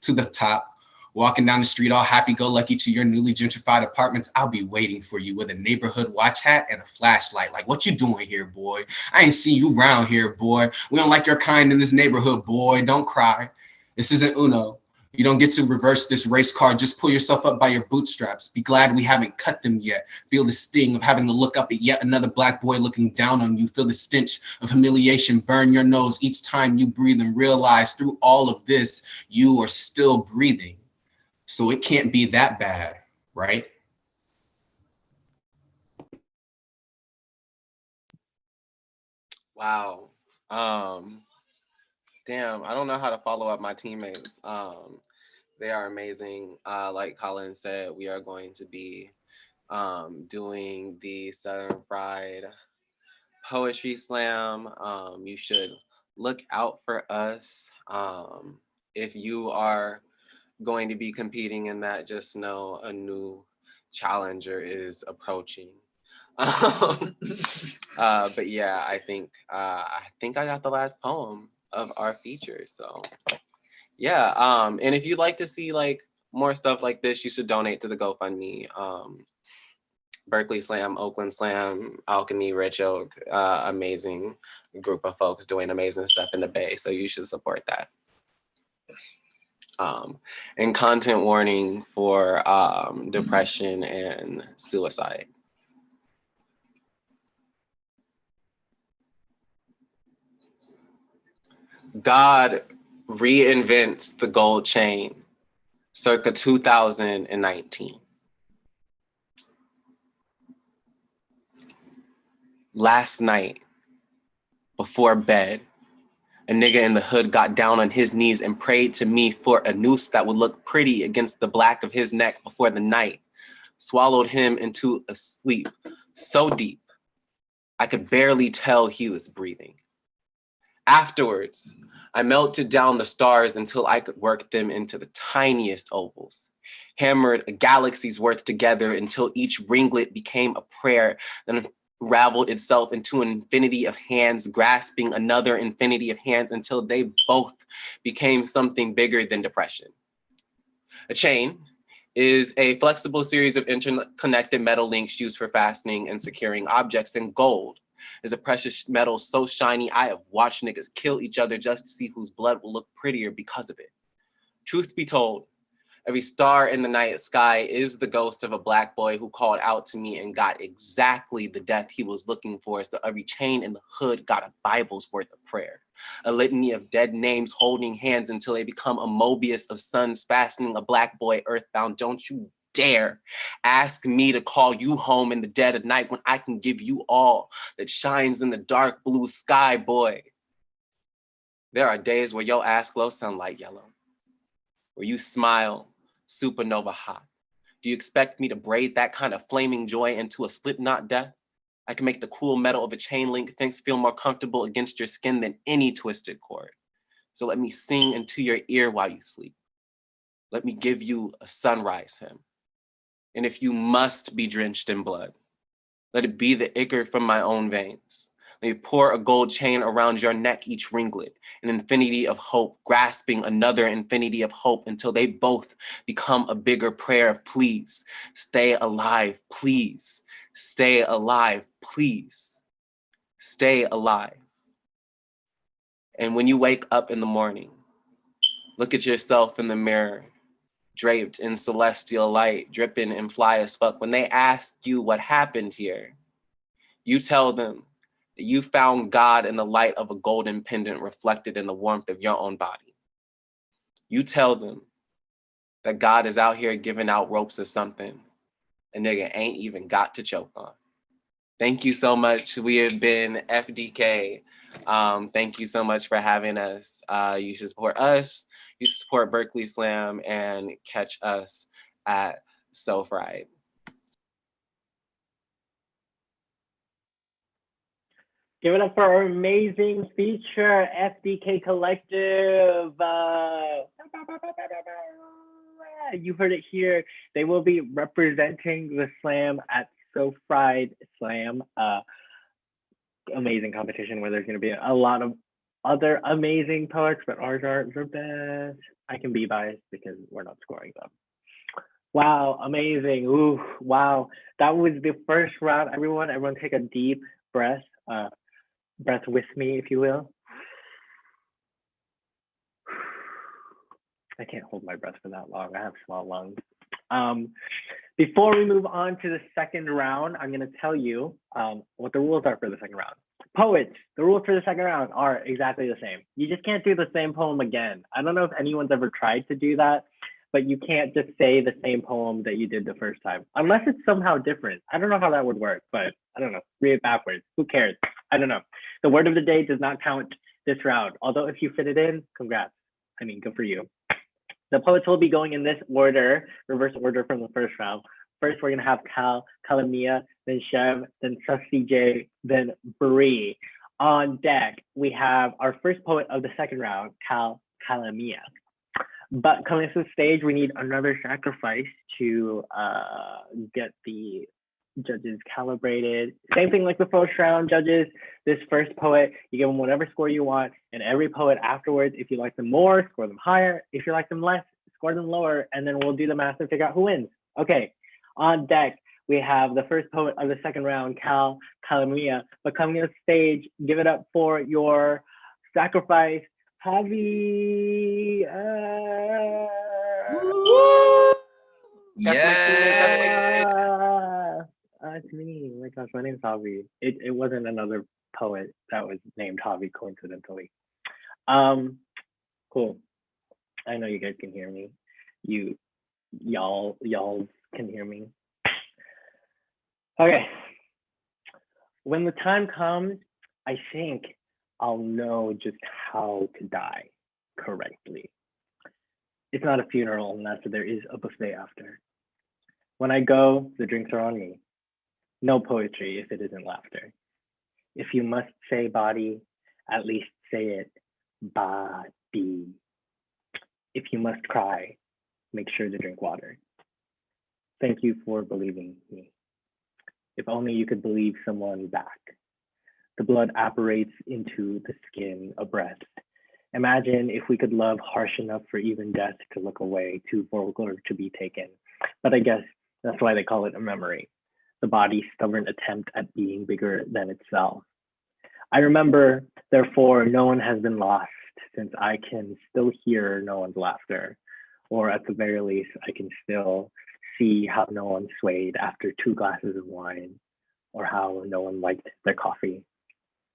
to the top, walking down the street all happy-go-lucky to your newly gentrified apartments, I'll be waiting for you with a neighborhood watch hat and a flashlight. Like, what you doing here, boy? I ain't seen you around here, boy. We don't like your kind in this neighborhood, boy. Don't cry. This isn't Uno. You don't get to reverse this race car. Just pull yourself up by your bootstraps. Be glad we haven't cut them yet. Feel the sting of having to look up at yet another black boy looking down on you. Feel the stench of humiliation burn your nose each time you breathe, and realize through all of this, you are still breathing. So it can't be that bad, right? Wow. Damn, I don't know how to follow up my teammates. They are amazing. Like Colin said, we are going to be doing the Southern Fried Poetry Slam. You should look out for us. If you are going to be competing in that, just know a new challenger is approaching. But yeah, I think I got the last poem of our feature. So yeah, and if you'd like to see like more stuff like this, you should donate to the GoFundMe. Berkeley Slam, Oakland Slam, Alchemy, Rich Oak, amazing group of folks doing amazing stuff in the Bay. So you should support that. And content warning for depression and suicide. God reinvents the gold chain circa 2019. Last night, before bed, a nigga in the hood got down on his knees and prayed to me for a noose that would look pretty against the black of his neck before the night swallowed him into a sleep so deep I could barely tell he was breathing. Afterwards, I melted down the stars until I could work them into the tiniest ovals, hammered a galaxy's worth together until each ringlet became a prayer, then unraveled itself into an infinity of hands, grasping another infinity of hands until they both became something bigger than depression. A chain is a flexible series of interconnected metal links used for fastening and securing objects, and gold is a precious metal so shiny I have watched niggas kill each other just to see whose blood will look prettier because of it. Truth be told, every star in the night sky is the ghost of a black boy who called out to me and got exactly the death he was looking for. So every chain in the hood got a Bible's worth of prayer. A litany of dead names holding hands until they become a Mobius of suns fastening a black boy earthbound. Don't you dare ask me to call you home in the dead of night when I can give you all that shines in the dark blue sky, boy. There are days where your ass glows sunlight yellow, where you smile supernova hot. Do you expect me to braid that kind of flaming joy into a slip knot death? I can make the cool metal of a chain link things feel more comfortable against your skin than any twisted cord. So let me sing into your ear while you sleep. Let me give you a sunrise hymn. And if you must be drenched in blood, let it be the ichor from my own veins. Let me pour a gold chain around your neck, each ringlet, an infinity of hope, grasping another infinity of hope until they both become a bigger prayer of please, stay alive, please, stay alive, please, stay alive. And when you wake up in the morning, look at yourself in the mirror, draped in celestial light, dripping and fly as fuck. When they ask you what happened here, you tell them that you found God in the light of a golden pendant reflected in the warmth of your own body. You tell them that God is out here giving out ropes or something a nigga ain't even got to choke on. Thank you so much. We have been FDK. Thank you so much for having us. You should support us. You should support Berkeley Slam and catch us at So Fried. Give it up for our amazing feature, FDK Collective. You heard it here. They will be representing the slam at So Fried Slam. Amazing competition where there's going to be a lot of other amazing poets, but ours are the best. I can be biased because we're not scoring them. Wow, amazing. Ooh, wow. That was the first round. Everyone take a deep breath. Breath with me, if you will. I can't hold my breath for that long. I have small lungs. Before we move on to the second round, I'm going to tell you what the rules are for the second round. Poets, the rules for the second round are exactly the same. You just can't do the same poem again. I don't know if anyone's ever tried to do that, but you can't just say the same poem that you did the first time, unless it's somehow different. I don't know how that would work, but I don't know. Read it backwards. Who cares? I don't know. The word of the day does not count this round. Although if you fit it in, congrats. I mean, good for you. The poets will be going in this order, reverse order from the first round. First, we're gonna have Calamia, then Chev, then Susty J, then Bri. On deck, we have our first poet of the second round, Calamia. But coming to the stage, we need another sacrifice to get the judges calibrated. Same thing like the first round, judges. This first poet, you give them whatever score you want, and every poet afterwards, if you like them more, score them higher. If you like them less, score them lower, and then we'll do the math and figure out who wins. Okay, on deck, we have the first poet of the second round, Calamia. But coming to the stage, give it up for your sacrifice, Javi. It's me. Oh my gosh, my name's Javi. It wasn't another poet that was named Javi coincidentally. Cool. I know you guys can hear me. Y'all can hear me. Okay. When the time comes, I think I'll know just how to die correctly. It's not a funeral unless there is a buffet after. When I go, the drinks are on me. No poetry if it isn't laughter. If you must say body, at least say it body. If you must cry, make sure to drink water. Thank you for believing me. If only you could believe someone back. The blood apparates into the skin abreast. Imagine if we could love harsh enough for even death to look away, too vulgar to be taken. But I guess that's why they call it a memory. The body's stubborn attempt at being bigger than itself. I remember, therefore, no one has been lost, since I can still hear no one's laughter, or at the very least, I can still see how no one swayed after 2 glasses of wine, or how no one liked their coffee.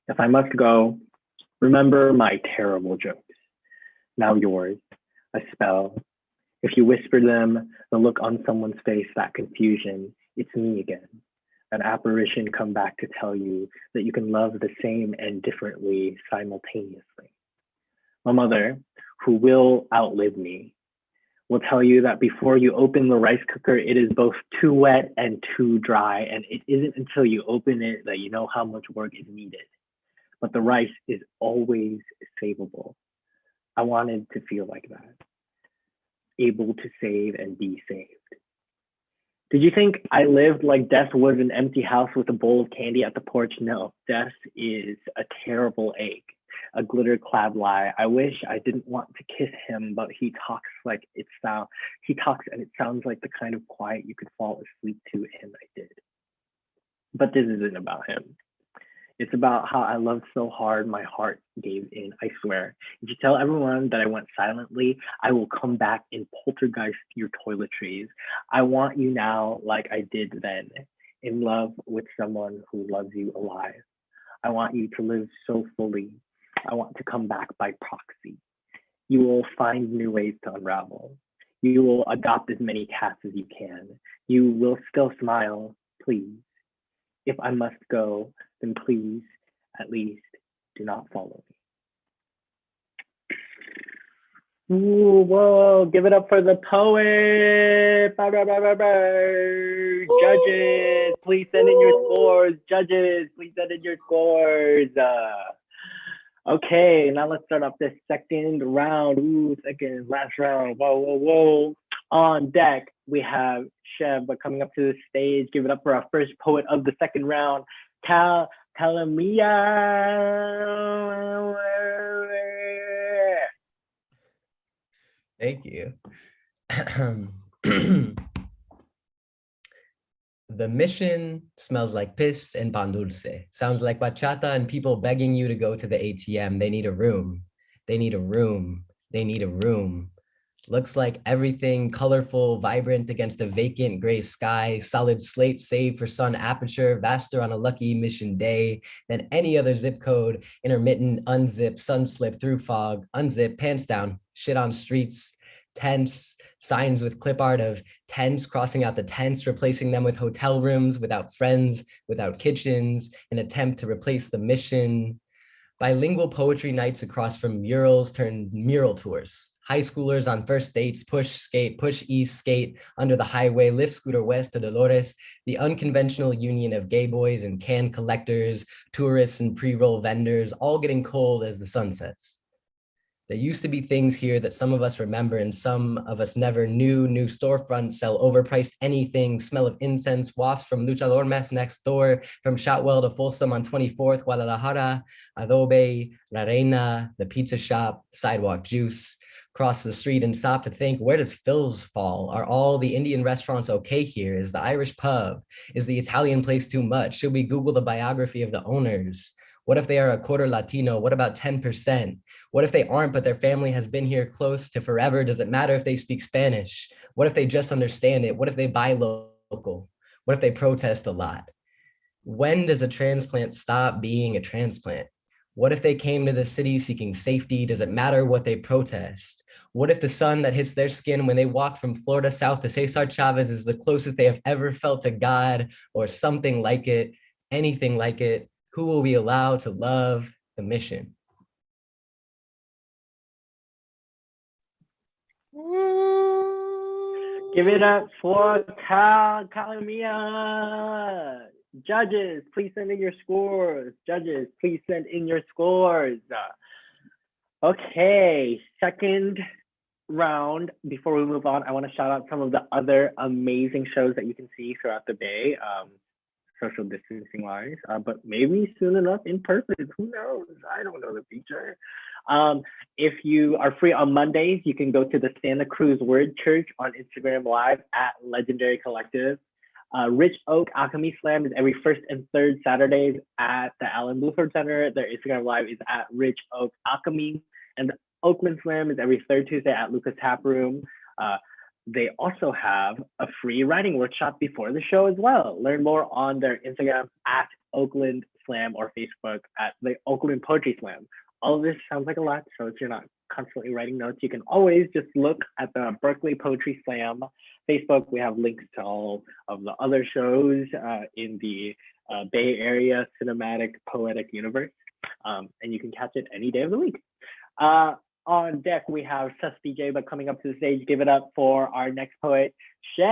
If I must go, remember my terrible jokes. Now yours, a spell. If you whisper them, the look on someone's face, that confusion, it's me again. An apparition come back to tell you that you can love the same and differently simultaneously. My mother, who will outlive me, will tell you that before you open the rice cooker, it is both too wet and too dry, and it isn't until you open it that you know how much work is needed. But the rice is always savable. I wanted to feel like that, able to save and be saved. Did you think I lived like death was an empty house with a bowl of candy at the porch? No, death is a terrible ache, a glitter-clad lie. I wish I didn't want to kiss him, but he talks and it sounds like the kind of quiet you could fall asleep to, and I did. But this isn't about him. It's about how I loved so hard, my heart gave in, I swear. If you tell everyone that I went silently, I will come back and poltergeist your toiletries. I want you now like I did then, in love with someone who loves you alive. I want you to live so fully. I want to come back by proxy. You will find new ways to unravel. You will adopt as many cats as you can. You will still smile, please. If I must go, then please, at least, do not follow me. Ooh, whoa, give it up for the poet. Bah, bah, bah, bah, bah. Judges, please send in your scores. Judges, please send in your scores. Okay, now let's start off this second round. Ooh, last round. Whoa, whoa, whoa. On deck, we have Chev, but coming up to the stage, give it up for our first poet of the second round, Calamia. Thank you. The mission smells like piss and pan dulce. Sounds like bachata and people begging you to go to the ATM. They need a room. They need a room. They need a room. Looks like everything colorful, vibrant against a vacant gray sky, solid slate save for sun aperture, vaster on a lucky emission day than any other zip code, intermittent, unzip, sun slip through fog, unzip, pants down, shit on streets, tents, signs with clip art of tents crossing out the tents, replacing them with hotel rooms, without friends, without kitchens, an attempt to replace the mission. Bilingual poetry nights across from murals turned mural tours. High schoolers on first dates, push east skate under the highway, lift scooter west to Dolores, the unconventional union of gay boys and can collectors, tourists and pre-roll vendors, all getting cold as the sun sets. There used to be things here that some of us remember and some of us never knew. New storefronts sell overpriced anything, smell of incense, wafts from Luchador Mess next door, from Shotwell to Folsom on 24th, Guadalajara, Adobe, La Reina, the pizza shop, sidewalk juice. Cross the street and stop to think, where does Phil's fall? Are all the Indian restaurants okay here? Is the Irish pub? Is the Italian place too much? Should we Google the biography of the owners? What if they are a quarter Latino? What about 10%? What if they aren't, but their family has been here close to forever? Does it matter if they speak Spanish? What if they just understand it? What if they buy local? What if they protest a lot? When does a transplant stop being a transplant? What if they came to the city seeking safety? Does it matter what they protest? What if the sun that hits their skin when they walk from Florida south to Cesar Chavez is the closest they have ever felt to God or something like it, anything like it? Who will we allow to love the mission? Give it up for Calamia. Judges, please send in your scores. Judges, please send in your scores. Okay, second round. Before we move on, I want to shout out some of the other amazing shows that you can see throughout the day. Social distancing wise, but maybe soon enough in person. Who knows? I don't know the future. If you are free on Mondays, you can go to the Santa Cruz Word Church on Instagram Live at Legendary Collective. Rich Oak Alchemy Slam is every first and third Saturdays at the Allen Bluford Center. Their Instagram Live is at Rich Oak Alchemy. And the Oakland Slam is every third Tuesday at Lucas Tap Room. They also have a free writing workshop before the show as well. Learn more on their Instagram at Oakland Slam or Facebook at the Oakland Poetry Slam. All of this sounds like a lot, so if you're not constantly writing notes, you can always just look at the Berkeley Poetry Slam Facebook. We have links to all of the other shows in the Bay Area cinematic poetic universe, and you can catch it any day of the week. On deck, we have Susty J, but coming up to the stage, give it up for our next poet, Shay.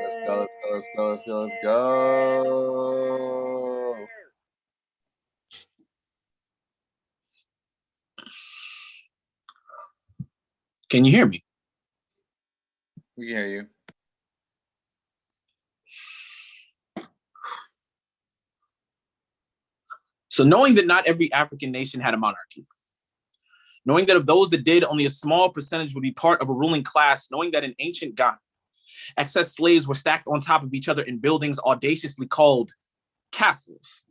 Let's go, let's go, let's go, let's go, let's go. Can you hear me? We can hear you. So knowing that not every African nation had a monarchy, knowing that of those that did, only a small percentage would be part of a ruling class, knowing that in ancient Ghana, excess slaves were stacked on top of each other in buildings audaciously called castles,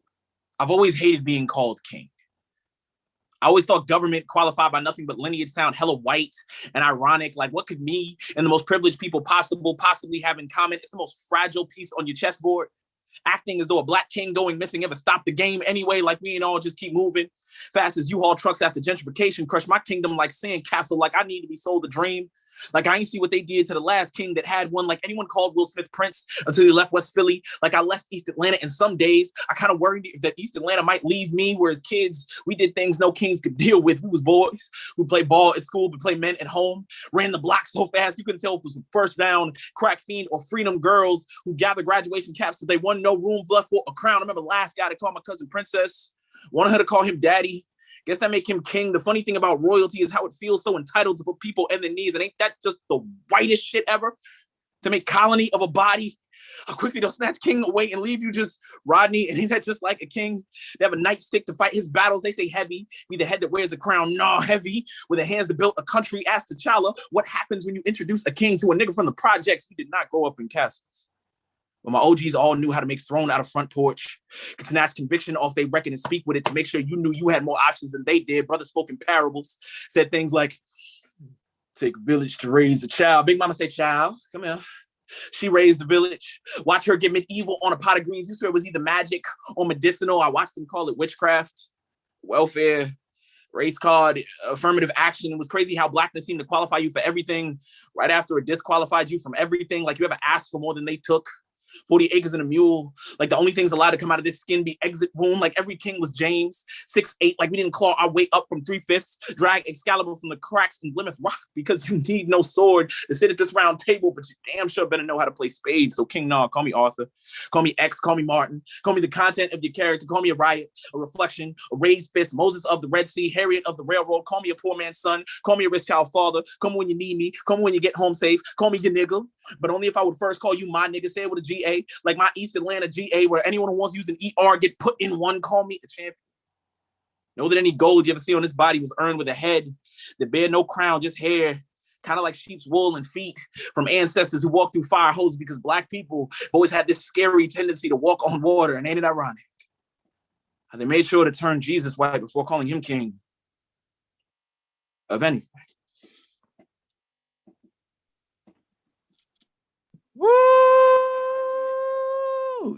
I've always hated being called king. I always thought government qualified by nothing but lineage sound hella white and ironic. Like, what could me and the most privileged people possibly have in common? It's the most fragile piece on your chessboard. Acting as though a black king going missing ever stopped the game anyway, like we ain't all just keep moving fast as U-Haul trucks after gentrification crush my kingdom like sandcastle, like I need to be sold a dream. Like I ain't see what they did to the last king that had one. Like anyone called Will Smith Prince until he left West Philly. Like I left East Atlanta, and some days I kind of worried that East Atlanta might leave me. Whereas kids, we did things no kings could deal with. We was boys who played ball at school, but played men at home. Ran the block so fast you couldn't tell if it was first down, crack fiend, or freedom girls who gathered graduation caps so they wasn't no room left for a crown. I remember the last guy to call my cousin princess. Wanted her to call him daddy. Guess that make him king. The funny thing about royalty is how it feels so entitled to put people in their knees. And ain't that just the whitest shit ever? To make colony of a body. How quickly they'll snatch king away and leave you just Rodney. And ain't that just like a king? They have a nightstick to fight his battles. They say heavy. Be the head that wears a crown. Nah, heavy. With the hands that built a country. Ask T'Challa, what happens when you introduce a king to a nigga from the projects? We did not grow up in castles. But my OGs all knew how to make throne out of front porch, could snatch conviction off their record and speak with it to make sure you knew you had more options than they did. Brothers spoke in parables, said things like, take a village to raise a child. Big Mama said, child, come here. She raised the village. Watch her get medieval on a pot of greens. You swear it was either magic or medicinal. I watched them call it witchcraft, welfare, race card, affirmative action. It was crazy how blackness seemed to qualify you for everything right after it disqualified you from everything. Like you ever asked for more than they took. 40 acres and a mule. Like the only things allowed to come out of this skin be exit wound. Like every king was James. 6'8", like we didn't claw our way up from 3/5. Drag Excalibur from the cracks in Plymouth Rock because you need no sword to sit at this round table, but you damn sure better know how to play spades. So King Nah, call me Arthur, call me X, call me Martin, call me the content of your character, call me a riot, a reflection, a raised fist, Moses of the Red Sea, Harriet of the Railroad, call me a poor man's son, call me a rich child father, call me when you need me, call me when you get home safe, call me your nigga, but only if I would first call you my nigga, say it with a GA, like my East Atlanta GA, where anyone who wants to use an ER get put in one, call me a champion. Know that any gold you ever see on this body was earned with a head that bear no crown, just hair, kind of like sheep's wool and feet from ancestors who walked through fire hoses, because Black people always had this scary tendency to walk on water, and ain't it ironic? How they made sure to turn Jesus white before calling him king of anything. Woo!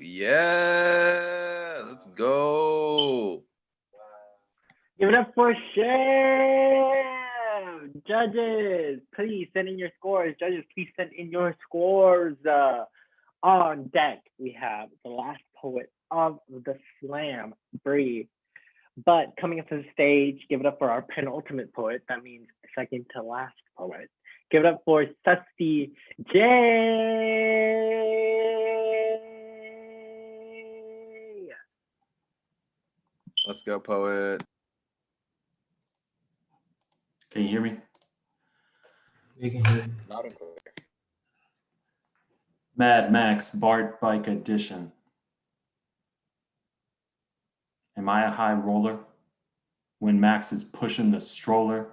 Yeah, let's go. Give it up for Chef. Judges, please send in your scores. Judges, please send in your scores. On deck, we have the last poet of the slam, Bri. But coming up to the stage, give it up for our penultimate poet. That means second to last poet. Give it up for Susty J. Let's go, poet. Can you hear me? We can hear you. Loud and clear. Mad Max BART Bike Edition. Am I a high roller when Max is pushing the stroller?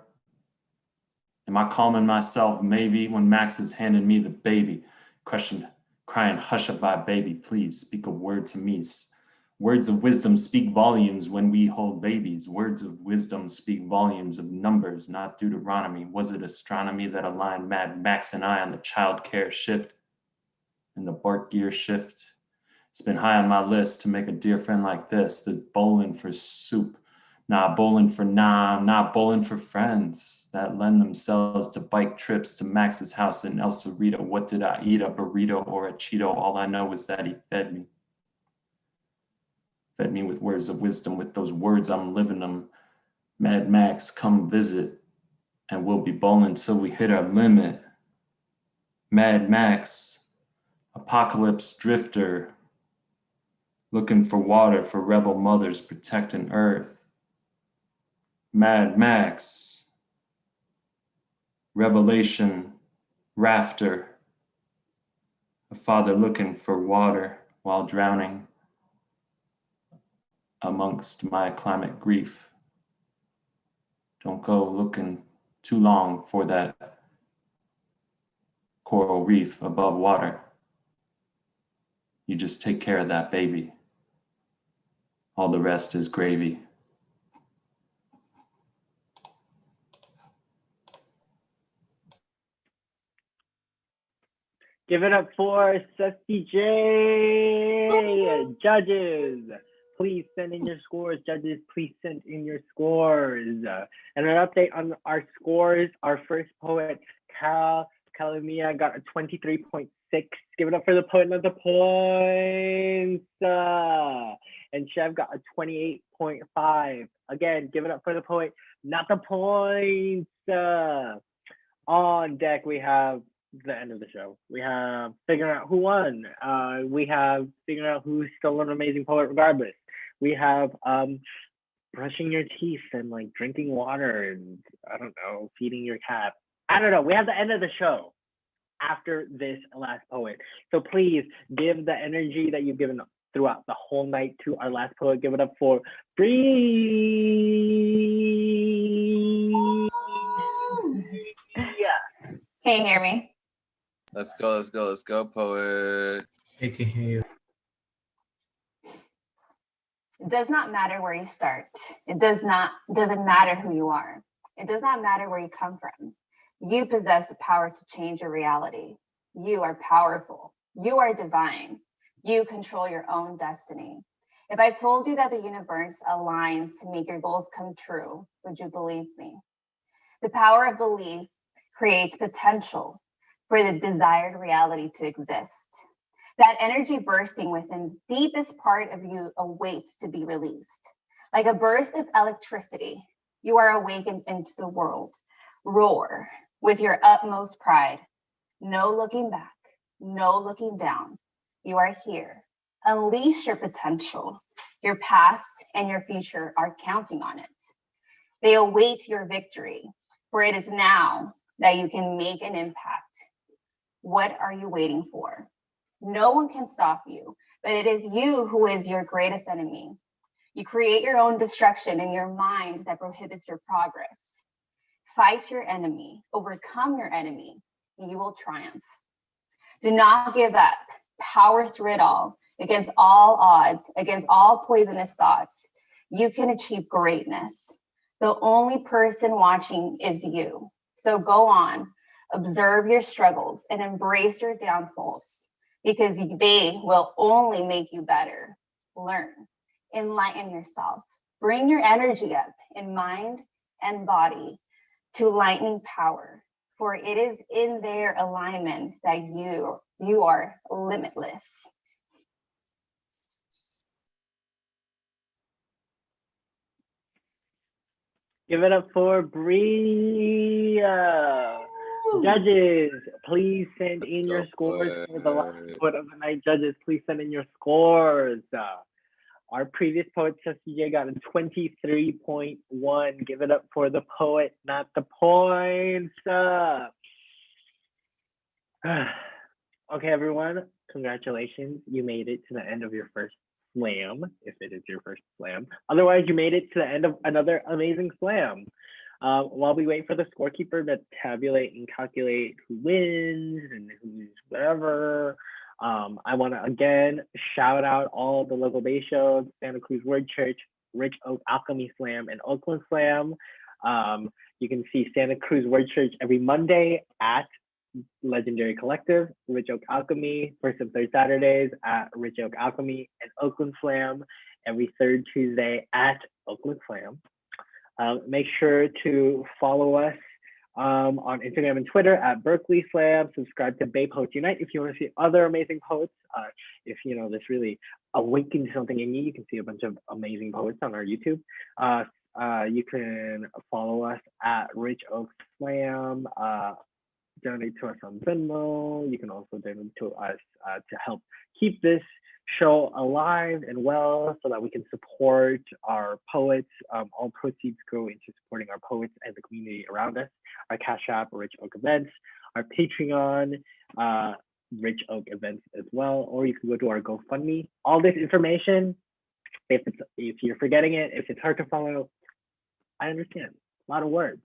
Am I calming myself maybe when Max is handing me the baby? Question, crying, hush up, my baby, please speak a word to me. Words of wisdom speak volumes when we hold babies. Words of wisdom speak volumes of numbers, not Deuteronomy. Was it astronomy that aligned Mad Max and I on the child care shift and the BART gear shift? It's been high on my list to make a dear friend like this. There's bowling for soup. Nah, bowling for nah, not bowling for friends that lend themselves to bike trips to Max's house in El Cerrito. What did I eat, a burrito or a Cheeto? All I know is that he fed me. Fed me with words of wisdom. With those words, I'm living them. Mad Max, come visit, and we'll be bowling till we hit our limit. Mad Max, apocalypse drifter, looking for water for rebel mothers protecting Earth. Mad Max, revelation, rafter, a father looking for water while drowning amongst my climate grief. Don't go looking too long for that coral reef above water. You just take care of that baby. All the rest is gravy. Give it up for Susty J. Judges, please send in your scores. Judges, please send in your scores. And an update on our scores. Our first poet, Calamia, got a 23.6. Give it up for the poet, not the points. And Chev got a 28.5. Again, give it up for the poet, not the points. On deck, we have the end of the show. We have figuring out who won. We have figuring out who's still an amazing poet regardless. We have brushing your teeth and like drinking water and I don't know, feeding your cat. I don't know. We have the end of the show after this last poet. So please give the energy that you've given throughout the whole night to our last poet. Give it up for Bri. Can you hear me? Let's go, poet. We can hear you. It does not matter where you start. Doesn't matter who you are. It does not matter where you come from. You possess the power to change your reality. You are powerful. You are divine. You control your own destiny. If I told you that the universe aligns to make your goals come true, would you believe me? The power of belief creates potential for the desired reality to exist. That energy bursting within the deepest part of you awaits to be released. Like a burst of electricity, you are awakened into the world. Roar with your utmost pride. No looking back, no looking down. You are here. Unleash your potential. Your past and your future are counting on it. They await your victory, for it is now that you can make an impact. What are you waiting for? No one can stop you, but it is you who is your greatest enemy. You create your own destruction in your mind that prohibits your progress. Fight your enemy, overcome your enemy, and you will triumph. Do not give up. Power through it all, against all odds, against all poisonous thoughts. You can achieve greatness. The only person watching is you. So go on, observe your struggles and embrace your downfalls, because they will only make you better. Learn, enlighten yourself, bring your energy up in mind and body to lightning power, for it is in their alignment that you are limitless. Give it up for Bri. Judges, please send in your scores for the last poet of the night. Judges, please send in your scores. Our previous poet, Susty J, got a 23.1. Give it up for the poet, not the points. Okay, everyone, congratulations. You made it to the end of your first slam, if it is your first slam. Otherwise, you made it to the end of another amazing slam. While we wait for the scorekeeper to tabulate and calculate who wins and who's whatever, I want to again shout out all the local base shows: Santa Cruz Word Church, Rich Oak Alchemy Slam, and Oakland Slam. You can see Santa Cruz Word Church every Monday at Legendary Collective, Rich Oak Alchemy, first and third Saturdays at Rich Oak Alchemy, and Oakland Slam every third Tuesday at Oakland Slam. Make sure to follow us on Instagram and Twitter at Berkeley Slam. Subscribe to Bay Poets Unite if you want to see other amazing poets. If you know this really awakened something in you, you can see a bunch of amazing poets on our YouTube. You can follow us at Rich Oak Slam. Donate to us on Venmo. You can also donate to us to help keep this show alive and well so that we can support our poets. All proceeds go into supporting our poets and the community around us. Our Cash App, Rich Oak Events, our Patreon, Rich Oak Events as well, or you can go to our GoFundMe. All this information, if you're forgetting it, if it's hard to follow, I understand, a lot of words.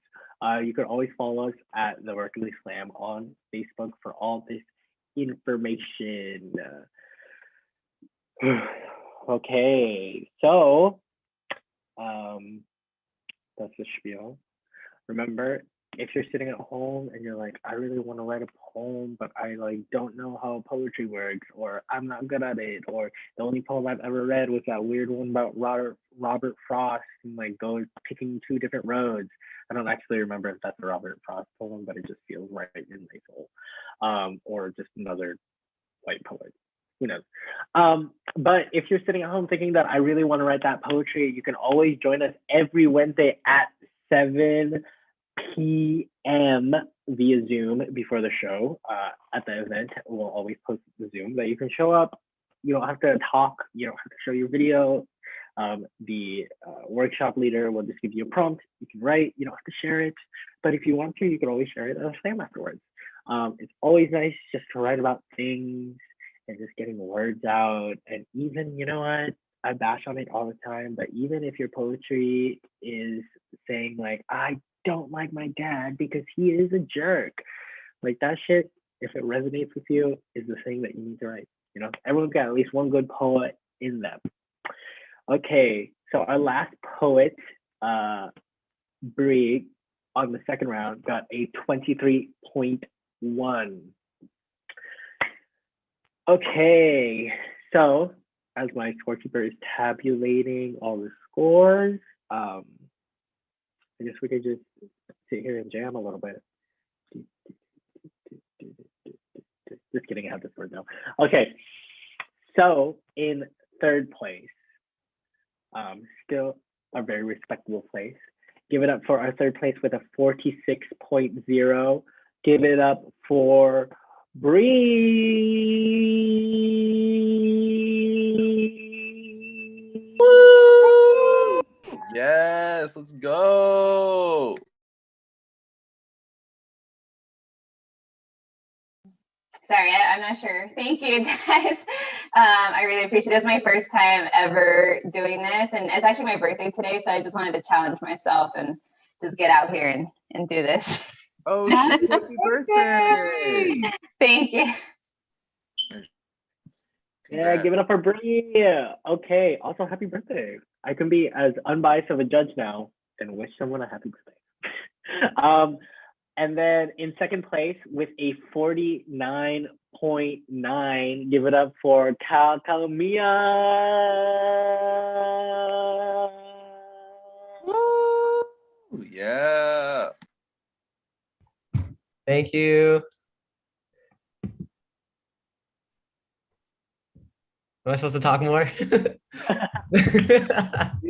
You can always follow us at the Berkeley Slam on Facebook for all this information. Okay, so that's the spiel. Remember, if you're sitting at home and you're like, I really want to write a poem, but I don't know how poetry works, or I'm not good at it, or the only poem I've ever read was that weird one about Robert Frost and goes picking two different roads. I don't actually remember if that's a Robert Frost poem, but it just feels right in my soul. Or just another white poet. Who knows? But if you're sitting at home thinking that I really want to write that poetry, you can always join us every Wednesday at 7 p.m. via Zoom before the show. At the event, we'll always post the Zoom that you can show up. You don't have to talk. You don't have to show your video. The workshop leader will just give you a prompt. You can write. You don't have to share it. But if you want to, you can always share it at a slam afterwards. It's always nice just to write about things and just getting words out. And even, you know what? I bash on it all the time, but even if your poetry is saying I don't like my dad because he is a jerk, that shit, if it resonates with you, is the thing that you need to write. You know, everyone's got at least one good poet in them. Okay, so our last poet, Bri, on the second round got a 23.1. Okay, so as my scorekeeper is tabulating all the scores, I guess we could just sit here and jam a little bit. Just kidding, I have this word now. Okay, so in third place, still a very respectable place. Give it up for our third place with a 46.0. Give it up for Bri. Yes, let's go. Sorry, I'm not sure. Thank you, guys. I really appreciate it. It's my first time ever doing this, and it's actually my birthday today, so I just wanted to challenge myself and just get out here and do this. Oh, happy birthday! Thank you. Yeah, give it up for Bri. Okay, also happy birthday. I can be as unbiased of a judge now and wish someone a happy birthday. And then in second place with a 49.9, give it up for Calamia. Woo! Yeah. Thank you. Am I supposed to talk more? I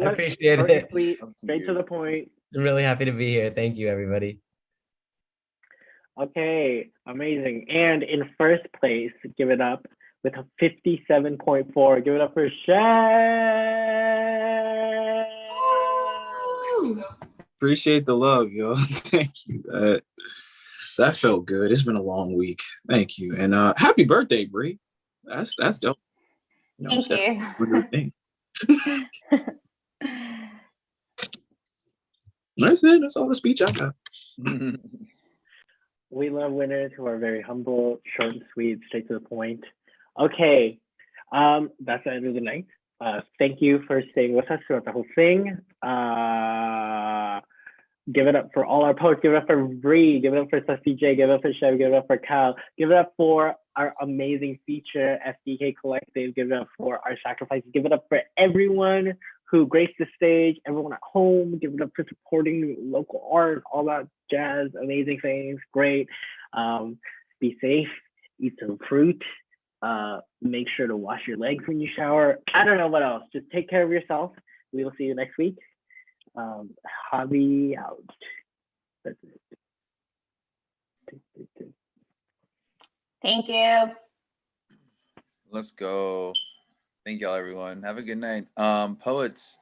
appreciate Short and it. sweet, straight to the point. I'm really happy to be here. Thank you, everybody. Okay, amazing. And in first place, give it up with a 57.4. Give it up for Shay. Appreciate the love, yo. Thank you. That felt good. It's been a long week. Thank you. And happy birthday, Bri. That's dope. You know, Thank you. with your thing. That's it. That's all the speech I got. We love winners who are very humble, short and sweet, straight to the point. Okay, that's the end of the night. Thank you for staying with us throughout the whole thing. Give it up for all our poets. Give it up for Bri. Give it up for Susty J. Give it up for Chev. Give it up for Cal. Give it up for our amazing feature, FDK Collective. Give it up for our sacrifices. Give it up for everyone who graced the stage, everyone at home. Give it up for supporting local art, all that jazz, amazing things. Great. Be safe. Eat some fruit. Make sure to wash your legs when you shower. I don't know what else. Just take care of yourself. We will see you next week. Hobby out. That's it. Thank you. Let's go. Thank y'all, everyone. Have a good night. Poets,